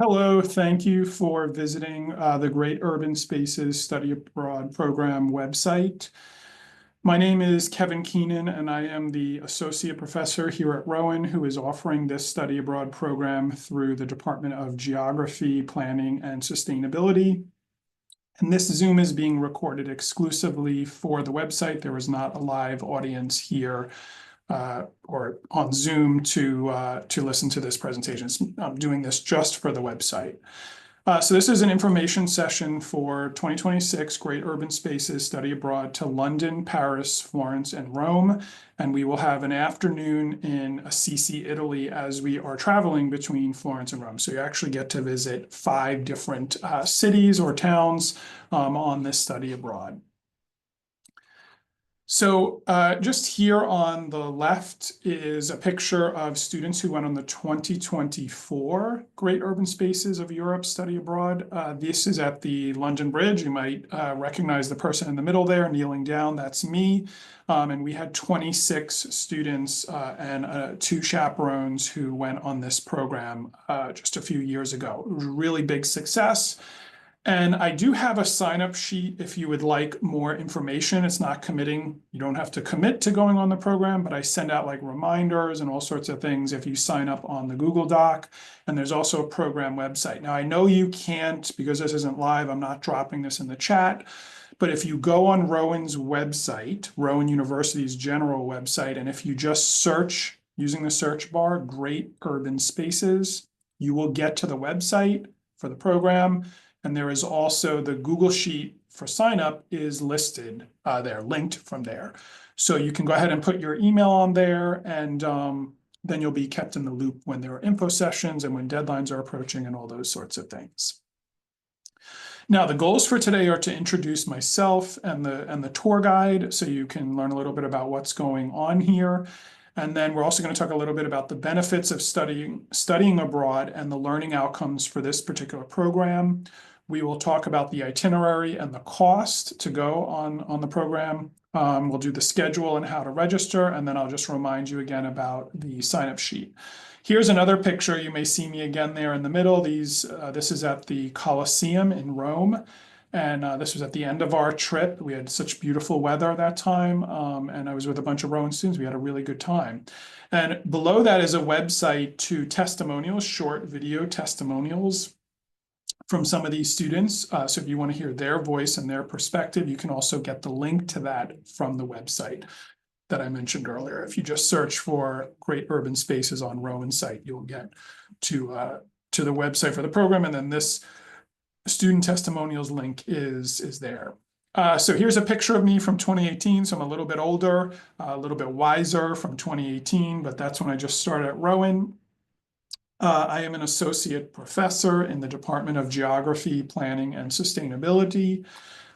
Hello, thank you for visiting the Great Urban Spaces Study Abroad Program website. My name is Kevin Keenan, and I am the Associate Professor here at Rowan, who is offering this study abroad program through the Department of Geography, Planning, and Sustainability. And this Zoom is being recorded exclusively for the website. There is not a live audience here or on Zoom to listen to this presentation. I'm doing this just for the website. So this is an information session for 2026 Great Urban Spaces Study Abroad to London, Paris, Florence, and Rome. And we will have an afternoon in Assisi, Italy, as we are traveling between Florence and Rome. So you actually get to visit 5 different cities or towns on this study abroad. So just here on the left is a picture of students who went on the 2024 Great Urban Spaces of Europe Study Abroad. This is at the London Bridge. You might recognize the person in the middle there kneeling down. That's me. And we had 26 students and 2 chaperones who went on this program just a few years ago. It was a really big success. And I do have a sign-up sheet if you would like more information. It's not committing. You don't have to commit to going on the program, but I send out like reminders and all sorts of things if you sign up on the Google Doc. And there's also a program website. Now, I know you can't, because this isn't live, I'm not dropping this in the chat. But if you go on Rowan's website, Rowan University's general website, and if you just search using the search bar, Great Urban Spaces, you will get to the website for the program. And there is also the Google Sheet for sign up is listed there, linked from there. So you can go ahead and put your email on there, and then you'll be kept in the loop when there are info sessions and when deadlines are approaching and all those sorts of things. Now, the goals for today are to introduce myself and the tour guide, so you can learn a little bit about what's going on here. And then we're also going to talk a little bit about the benefits of studying abroad and the learning outcomes for this particular program. We will talk about the itinerary and the cost to go on the program. We'll do the schedule and how to register, and then I'll just remind you again about the sign-up sheet. Here's another picture. You may see me again there in the middle. This is at the Colosseum in Rome. And this was at the end of our trip. We had such beautiful weather that time. And I was with a bunch of Rowan students. We had a really good time. And below that is a website to testimonials, short video testimonials from some of these students. So if you want to hear their voice and their perspective, you can also get the link to that from the website that I mentioned earlier. If you just search for Great Urban Spaces on Rowan's site, you'll get to the website for the program. And then this student testimonials link is there. So here's a picture of me from 2018. So I'm a little bit older, a little bit wiser from 2018, but that's when I just started at Rowan. I am an associate professor in the Department of Geography, Planning, and Sustainability.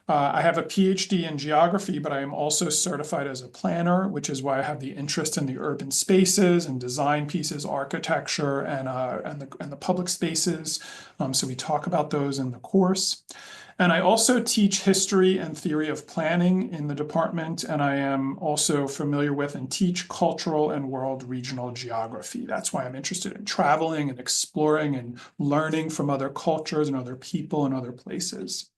I have a PhD in geography, but I am also certified as a planner, which is why I have the interest in the urban spaces and design pieces, architecture, and the public spaces. So we talk about those in the course. And I also teach history and theory of planning in the department, and I am also familiar with and teach cultural and world regional geography. That's why I'm interested in traveling and exploring and learning from other cultures and other people and other places.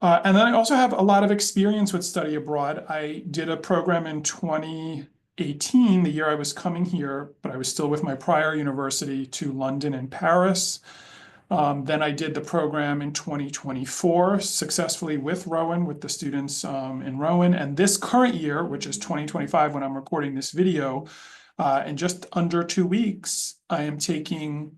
And then I also have a lot of experience with study abroad. I did a program in 2018, the year I was coming here, but I was still with my prior university, to London and Paris. Then I did the program in 2024 successfully with Rowan, with the students in Rowan. And this current year, which is 2025 when I'm recording this video, in just under 2 weeks, I am taking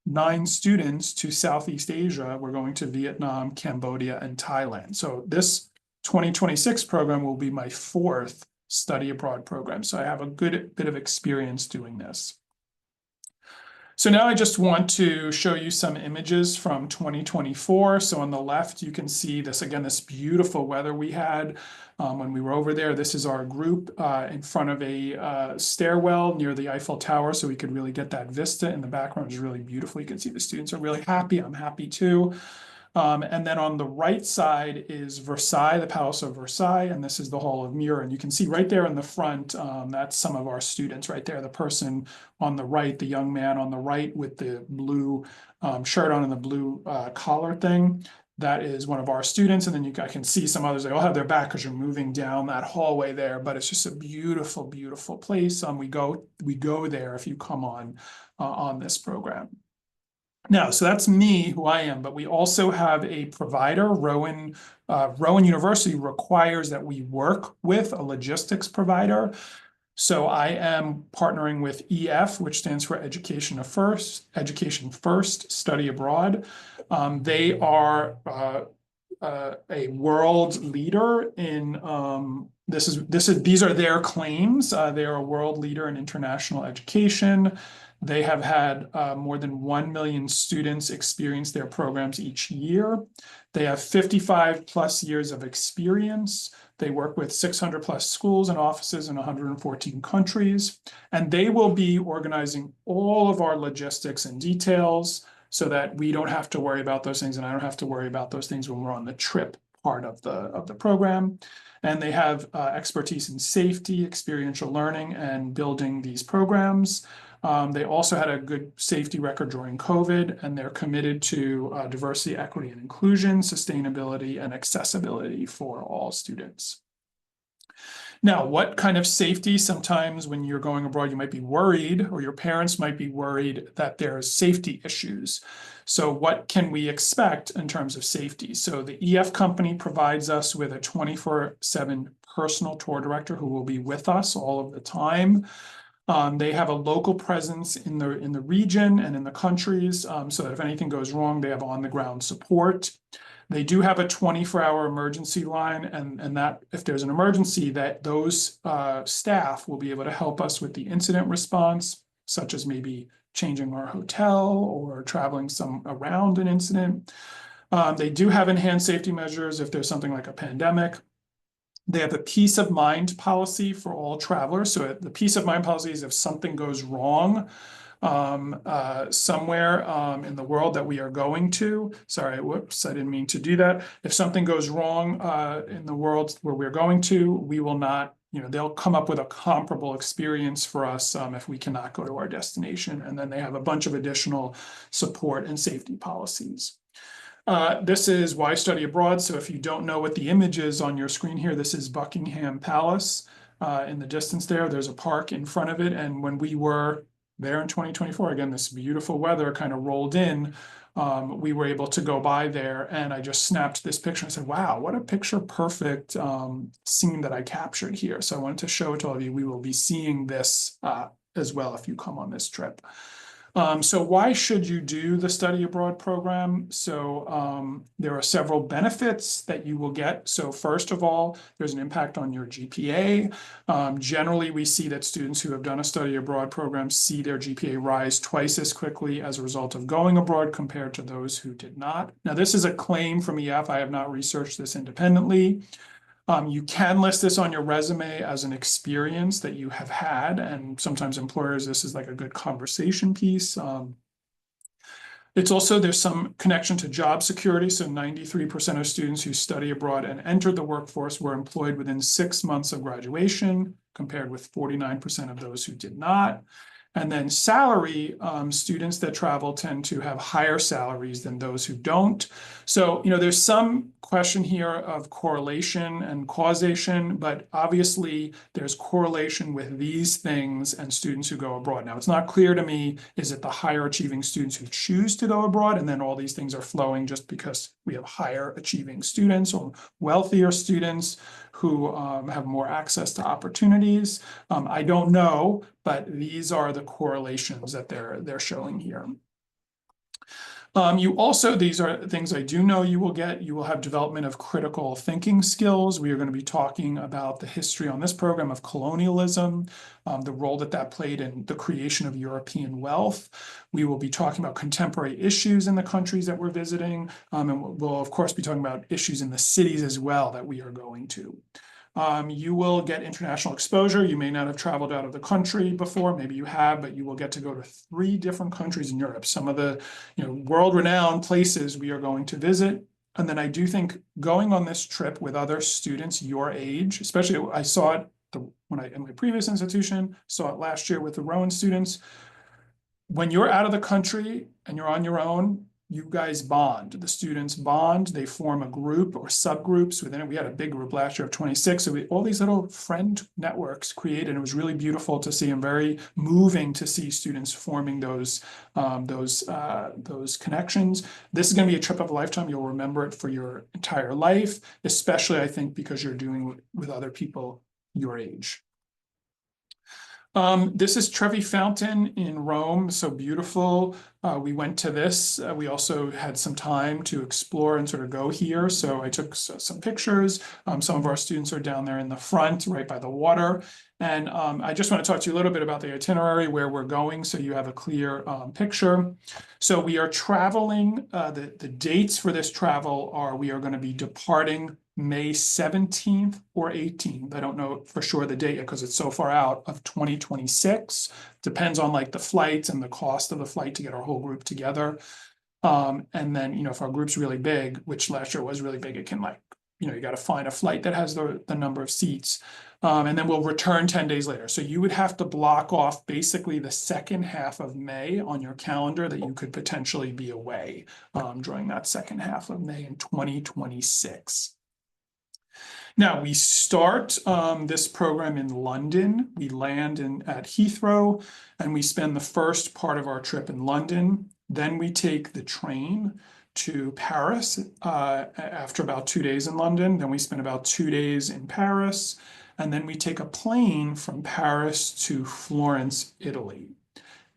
9 students to Southeast Asia. We're going to Vietnam, Cambodia, and Thailand. So this 2026 program will be my 4th study abroad program. So I have a good bit of experience doing this. So now I just want to show you some images from 2024. So on the left, you can see this, again, this beautiful weather we had when we were over there. This is our group in front of a stairwell near the Eiffel Tower, so we could really get that vista in the background. It's really beautiful. You can see the students are really happy. I'm happy too. And then on the right side is Versailles, the Palace of Versailles, and this is the Hall of Mirror. And you can see right there in the front, that's some of our students right there. The person on the right, the young man on the right with the blue shirt on and the blue collar thing, that is one of our students. And then I can see some others, they all have their back because you're moving down that hallway there, but it's just a beautiful, beautiful place. We go there if you come on this program. Now, so that's me, who I am, but we also have a provider. Rowan University requires that we work with a logistics provider. So I am partnering with EF, which stands for Education First, Study Abroad. They are a world leader in these are their claims. They are a world leader in international education. They have had more than 1 million students experience their programs each year. They have 55 plus years of experience. They work with 600 plus schools and offices in 114 countries, and they will be organizing all of our logistics and details so that we don't have to worry about those things, and I don't have to worry about those things when we're on the trip part of the program. And they have expertise in safety, experiential learning, and building these programs. They also had a good safety record during COVID, and they're committed to diversity, equity, and inclusion, sustainability, and accessibility for all students. Now, what kind of safety? Sometimes when you're going abroad, you might be worried, or your parents might be worried that there's safety issues. So what can we expect in terms of safety? So the EF company provides us with a 24/7 personal tour director who will be with us all of the time. They have a local presence in the region and in the countries, so that if anything goes wrong, they have on-the-ground support. They do have a 24-hour emergency line, and that if there's an emergency, that those staff will be able to help us with the incident response, such as maybe changing our hotel or traveling around an incident. They do have enhanced safety measures if there's something like a pandemic. They have a peace of mind policy for all travelers. So the peace of mind policy is if something goes wrong somewhere in the world that we are going to. Sorry, whoops, I didn't mean to do that. If something goes wrong in the world where we're going to, we will not, they'll come up with a comparable experience for us if we cannot go to our destination. And then they have a bunch of additional support and safety policies. This is Why Study Abroad. So if you don't know what the image is on your screen here, this is Buckingham Palace. In the distance there's a park in front of it. And when we were there in 2024, again, this beautiful weather kind of rolled in, we were able to go by there, and I just snapped this picture and said, wow, what a picture perfect scene that I captured here. So I wanted to show it to all of you. We will be seeing this as well if you come on this trip. So why should you do the study abroad program? So there are several benefits that you will get. So first of all, there's an impact on your GPA. Generally, we see that students who have done a study abroad program see their GPA rise twice as quickly as a result of going abroad compared to those who did not. Now, this is a claim from EF. I have not researched this independently. You can list this on your resume as an experience that you have had, and sometimes employers, this is like a good conversation piece. It's also, there's some connection to job security. So 93% of students who study abroad and entered the workforce were employed within 6 months of graduation, compared with 49% of those who did not. And then salary, students that travel tend to have higher salaries than those who don't. So, there's some question here of correlation and causation, but obviously there's correlation with these things and students who go abroad. Now, it's not clear to me, is it the higher achieving students who choose to go abroad, and then all these things are flowing just because we have higher achieving students or wealthier students who have more access to opportunities? I don't know, but these are the correlations that they're showing here. You also, these are things I do know you will get. You will have development of critical thinking skills. We are going to be talking about the history on this program of colonialism, the role that played in the creation of European wealth. We will be talking about contemporary issues in the countries that we're visiting. And we'll of course be talking about issues in the cities as well that we are going to. You will get international exposure. You may not have traveled out of the country before, maybe you have, but you will get to go to 3 different countries in Europe, some of the world-renowned places we are going to visit. And then I do think going on this trip with other students your age, especially I saw it in my previous institution, saw it last year with the Rowan students. When you're out of the country and you're on your own, you guys bond. The students bond. They form a group or subgroups within it. We had a big group last year of 26. So all these little friend networks created. It was really beautiful to see and very moving to see students forming those connections. This is going to be a trip of a lifetime. You'll remember it for your entire life, especially I think because you're doing it with other people your age. This is Trevi Fountain in Rome, so beautiful. We went to this. We also had some time to explore and sort of go here. So I took some pictures. Some of our students are down there in the front, right by the water. And I just want to talk to you a little bit about the itinerary, where we're going, so you have a clear picture. So we are traveling. The dates for this travel are, we are going to be departing May 17th or 18th. I don't know for sure the date because it's so far out, of 2026. Depends on like the flights and the cost of the flight to get our whole group together. And then, if our group's really big, which last year was really big, it can you got to find a flight that has the number of seats. And then we'll return 10 days later. So you would have to block off basically the second half of May on your calendar that you could potentially be away during that second half of May in 2026. Now, we start this program in London. We land at Heathrow, and we spend the first part of our trip in London. Then we take the train to Paris after about 2 days in London. Then we spend about 2 days in Paris, and then we take a plane from Paris to Florence, Italy.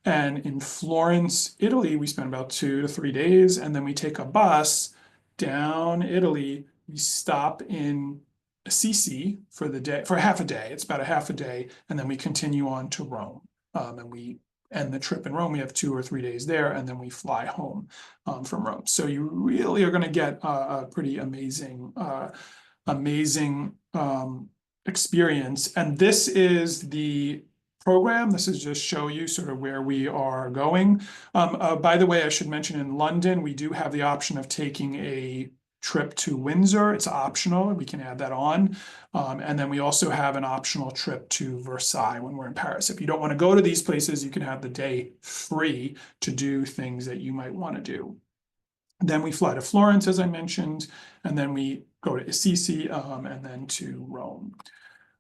And in Florence, Italy, we spend about 2 to 3 days, and then we take a bus down Italy. We stop in Assisi for the day, for half a day. It's about a half a day, and then we continue on to Rome. And we end the trip in Rome. We have 2 or 3 days there, and then we fly home from Rome. So you really are going to get a pretty amazing experience. And this is the program. This is just show you sort of where we are going. By the way, I should mention in London, we do have the option of taking a trip to Windsor. It's optional. We can add that on. And then we also have an optional trip to Versailles when we're in Paris. If you don't want to go to these places, you can have the day free to do things that you might want to do. Then we fly to Florence, as I mentioned, and then we go to Assisi and then to Rome.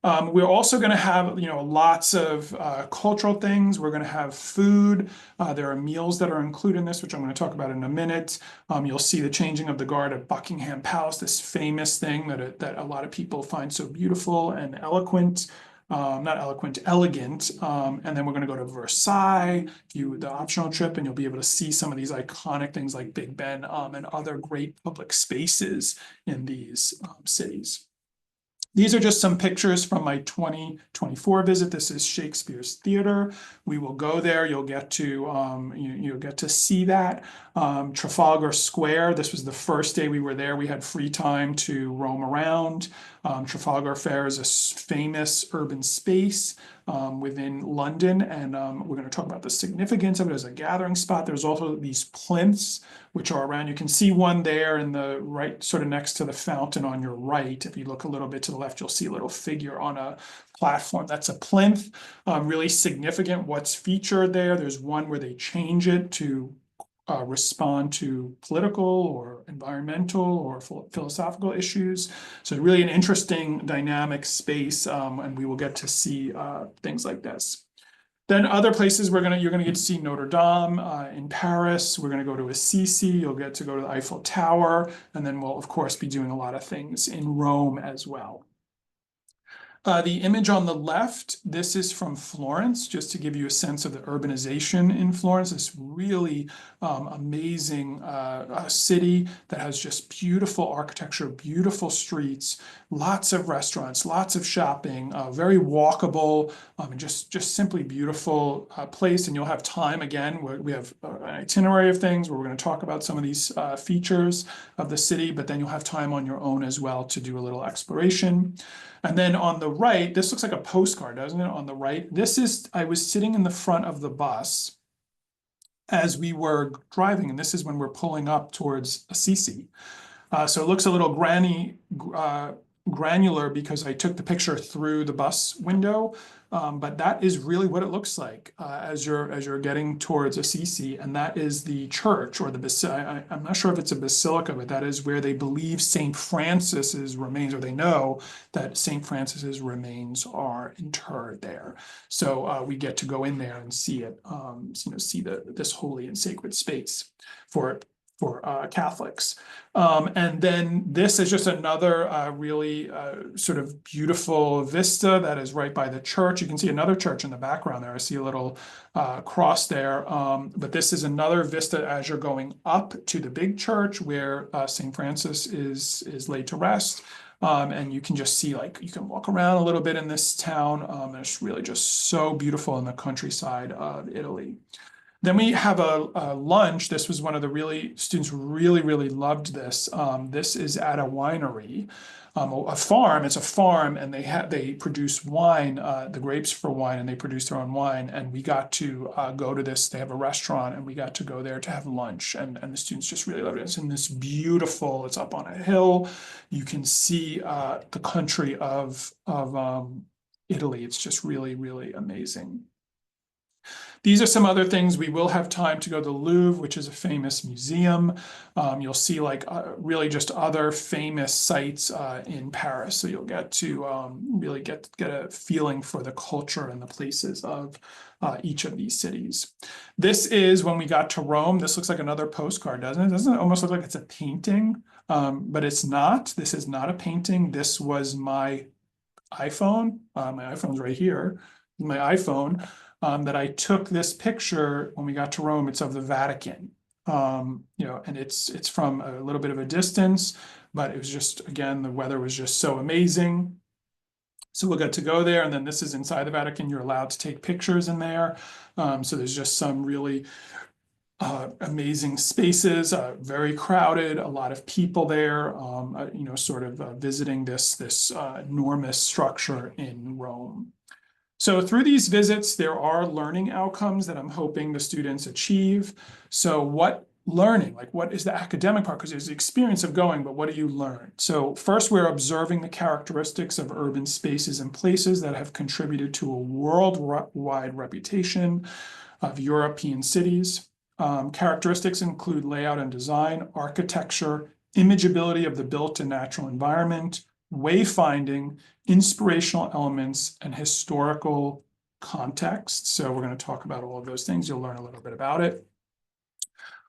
We're also going to have, lots of cultural things. We're going to have food. There are meals that are included in this, which I'm going to talk about in a minute. You'll see the changing of the guard at Buckingham Palace, this famous thing that a lot of people find so beautiful and eloquent. Not eloquent, elegant. And then we're going to go to Versailles, the optional trip, and you'll be able to see some of these iconic things like Big Ben and other great public spaces in these cities. These are just some pictures from my 2024 visit. This is Shakespeare's Theater. We will go there. You'll get to you'll get to see that. Trafalgar Square. This was the first day we were there. We had free time to roam around. Trafalgar Fair is a famous urban space within London, and we're going to talk about the significance of it as a gathering spot. There's also these plinths which are around. You can see one there in the right, sort of next to the fountain on your right. If you look a little bit to the left, you'll see a little figure on a platform. That's a plinth. Really significant what's featured there. There's one where they change it to respond to political or environmental or philosophical issues. So really an interesting dynamic space, and we will get to see things like this. Then other places you're gonna get to see Notre Dame in Paris. We're gonna go to Assisi. You'll get to go to the Eiffel Tower, and then we'll of course be doing a lot of things in Rome as well. The image on the left, this is from Florence, just to give you a sense of the urbanization in Florence. This really amazing city that has just beautiful architecture, beautiful streets, lots of restaurants, lots of shopping, very walkable, and just simply beautiful place. And you'll have time again. We have an itinerary of things where we're going to talk about some of these features of the city, but then you'll have time on your own as well to do a little exploration. And then on the right, this looks like a postcard, doesn't it? On the right, I was sitting in the front of the bus as we were driving, and this is when we're pulling up towards Assisi. So it looks a little granular because I took the picture through the bus window, but that is really what it looks like as you're getting towards Assisi, and that is the church or the I'm not sure if it's a basilica, but that is where they believe Saint Francis's remains, or they know that Saint Francis's remains are interred there. So we get to go in there and see it, see this holy and sacred space for Catholics. And then this is just another really sort of beautiful vista that is right by the church. You can see another church in the background there. I see a little cross there. But this is another vista as you're going up to the big church where St. Francis is laid to rest. And you can just see, like, you can walk around a little bit in this town. And it's really just so beautiful in the countryside of Italy. Then we have a lunch. This was one of the students really loved this. This is at a winery, a farm. It's a farm, and they produce wine, the grapes for wine, and they produce their own wine. And we got to go to this. They have a restaurant, and we got to go there to have lunch. And the students just really loved it. It's in this beautiful. It's up on a hill. You can see the country of Italy. It's just really amazing. These are some other things. We will have time to go to the Louvre, which is a famous museum. You'll see like really just other famous sites in Paris. So you'll get to really get a feeling for the culture and the places of each of these cities. This is when we got to Rome. This looks like another postcard, doesn't it? Doesn't it almost look like it's a painting? But it's not. This is not a painting. This was my iPhone. My iPhone's right here. My iPhone. That I took this picture when we got to Rome. It's of the Vatican, and it's from a little bit of a distance, but it was just, again, the weather was just so amazing. So we'll get to go there, and then this is inside the Vatican. You're allowed to take pictures in there. So there's just some really amazing spaces, very crowded, a lot of people there, sort of visiting this enormous structure in Rome. So through these visits, there are learning outcomes that I'm hoping the students achieve. So what learning, like what is the academic part? Because there's the experience of going, but what do you learn? So first, we're observing the characteristics of urban spaces and places that have contributed to a worldwide reputation of European cities. Characteristics include layout and design, architecture, imageability of the built and natural environment, wayfinding, inspirational elements, and historical context. So we're going to talk about all of those things. You'll learn a little bit about it.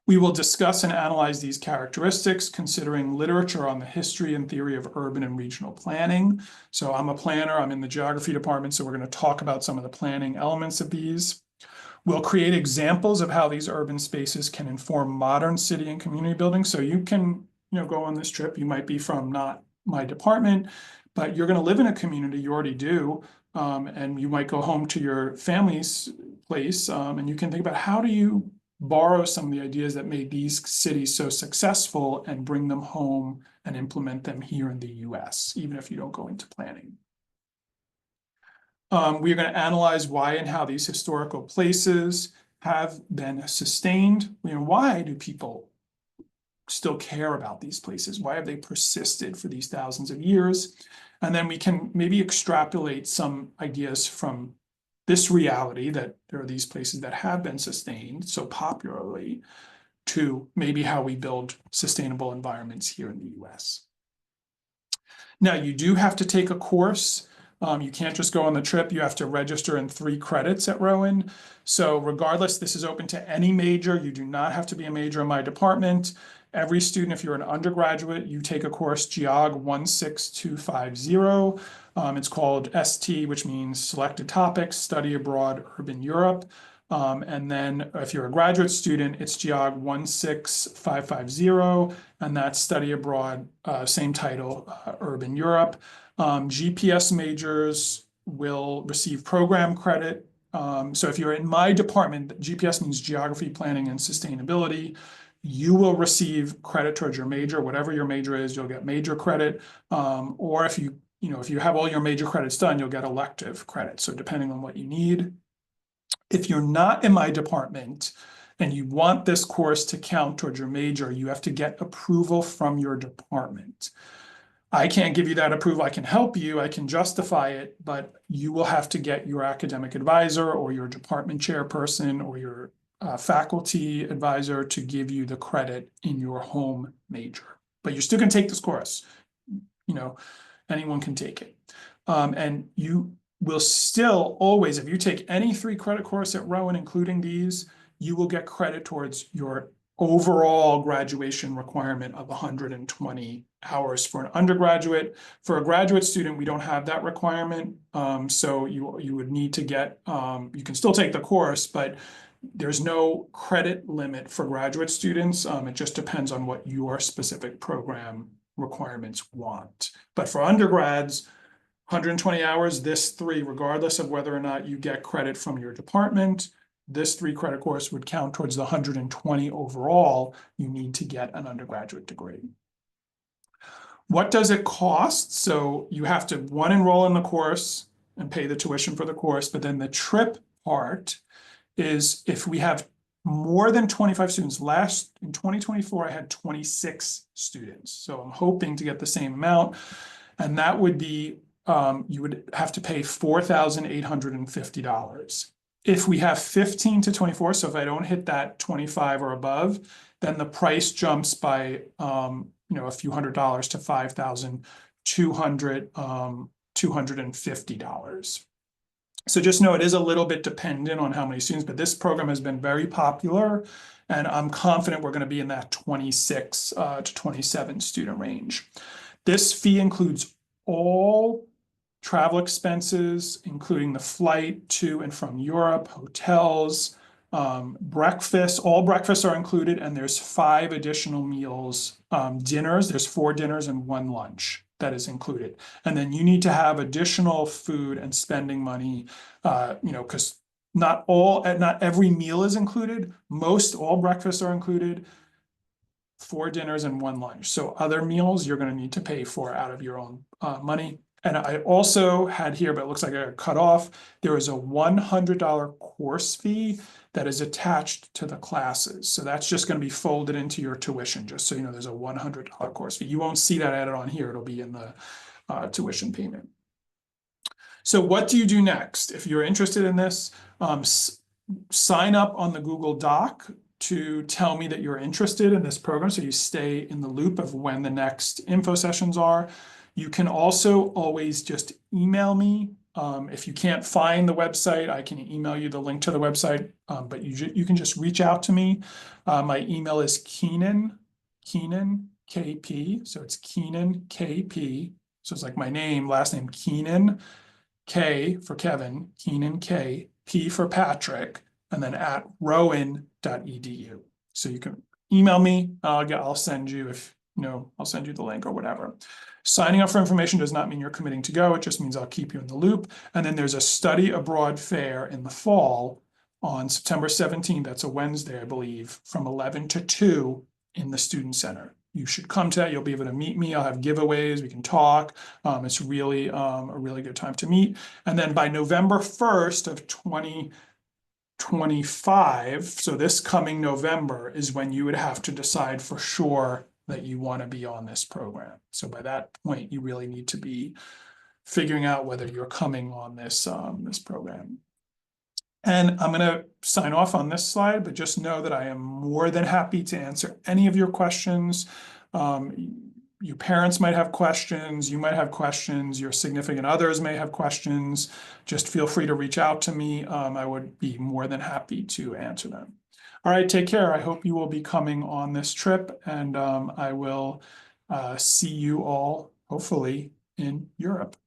We will discuss and analyze these characteristics, considering literature on the history and theory of urban and regional planning. So I'm a planner, I'm in the geography department, so we're going to talk about some of the planning elements of these. We'll create examples of how these urban spaces can inform modern city and community building. So you can, go on this trip. You might be from not my department, but you're going to live in a community, you already do, and you might go home to your family's place, and you can think about how do you borrow some of the ideas that made these cities so successful and bring them home and implement them here in the US, even if you don't go into planning. We're going to analyze why and how these historical places have been sustained. Why do people still care about these places? Why have they persisted for these thousands of years? And then we can maybe extrapolate some ideas from this reality that there are these places that have been sustained so popularly to maybe how we build sustainable environments here in the US. Now, you do have to take a course You can't just go on the trip. You have to register in 3 credits at Rowan. So regardless, this is open to any major. You do not have to be a major in my department. Every student, if you're an undergraduate, you take a course Geog 16250. It's called ST, which means Selected Topics, Study Abroad, Urban Europe. And then if you're a graduate student, it's Geog 16550, and that's Study Abroad, same title, Urban Europe. GPS majors will receive program credit. So if you're in my department, GPS means Geography, Planning, and Sustainability. You will receive credit towards your major, whatever your major is, you'll get major credit. Or if you have all your major credits done, you'll get elective credit. So depending on what you need. If you're not in my department and you want this course to count towards your major, you have to get approval from your department. I can't give you that approval. I can help you, I can justify it, but you will have to get your academic advisor or your department chairperson or your faculty advisor to give you the credit in your home major. But you're still going to take this course. Anyone can take it. And you will still always, if you take any 3 credit course at Rowan, including these, you will get credit towards your overall graduation requirement of 120 hours for an undergraduate. For a graduate student, we don't have that requirement. So you would need to get, you can still take the course, but there's no credit limit for graduate students. It just depends on what your specific program requirements want. But for undergrads, 120 hours, this 3, regardless of whether or not you get credit from your department, this 3 credit course would count towards the 120 overall you need to get an undergraduate degree. What does it cost? So you have to, one, enroll in the course and pay the tuition for the course, but then the trip part is if we have more than 25 students. In 2024, I had 26 students. So I'm hoping to get the same amount. And that would be, you would have to pay $4,850. If we have 15 to 24, so if I don't hit that 25 or above, then the price jumps by a few $100s to $250. So just know it is a little bit dependent on how many students, but this program has been very popular, and I'm confident we're going to be in that 26 to 27 student range. This fee includes all travel expenses, including the flight to and from Europe, hotels, breakfast. All breakfasts are included, and there's 5 additional meals, dinners. There's 4 dinners and 1 lunch that is included. And then you need to have additional food and spending money, because not every meal is included. All breakfasts are included, 4 dinners and 1 lunch. So other meals you're going to need to pay for out of your own money. And I also had here, but it looks like I got cut off, there is a $100 course fee that is attached to the classes. So that's just going to be folded into your tuition, just so you know there's a $100 course fee. You won't see that added on here. It'll be in the tuition payment. So what do you do next? If you're interested in this, sign up on the Google Doc to tell me that you're interested in this program, so you stay in the loop of when the next info sessions are. You can also always just email me. If you can't find the website, I can email you the link to the website, but you can just reach out to me. My email is Keenan KP. So it's Keenan KP. So it's like my name, last name Keenan, K for Kevin, Keenan K, P for Patrick, and then at rowan.edu. So you can email me. I'll send you I'll send you the link or whatever. Signing up for information does not mean you're committing to go. It just means I'll keep you in the loop. And then there's a study abroad fair in the fall on September 17th. That's a Wednesday, I believe, from 11 to 2 in the Student Center. You should come to that. You'll be able to meet me. I'll have giveaways. We can talk. It's really a really good time to meet. And then by November 1st of 2025, so this coming November, is when you would have to decide for sure that you want to be on this program. So by that point, you really need to be figuring out whether you're coming on this program. And I'm going to sign off on this slide, but just know that I am more than happy to answer any of your questions. your parents might have questions, you might have questions, your significant others may have questions. Just feel free to reach out to me. I would be more than happy to answer them. All right, take care. I hope you will be coming on this trip, and I will see you all hopefully in Europe.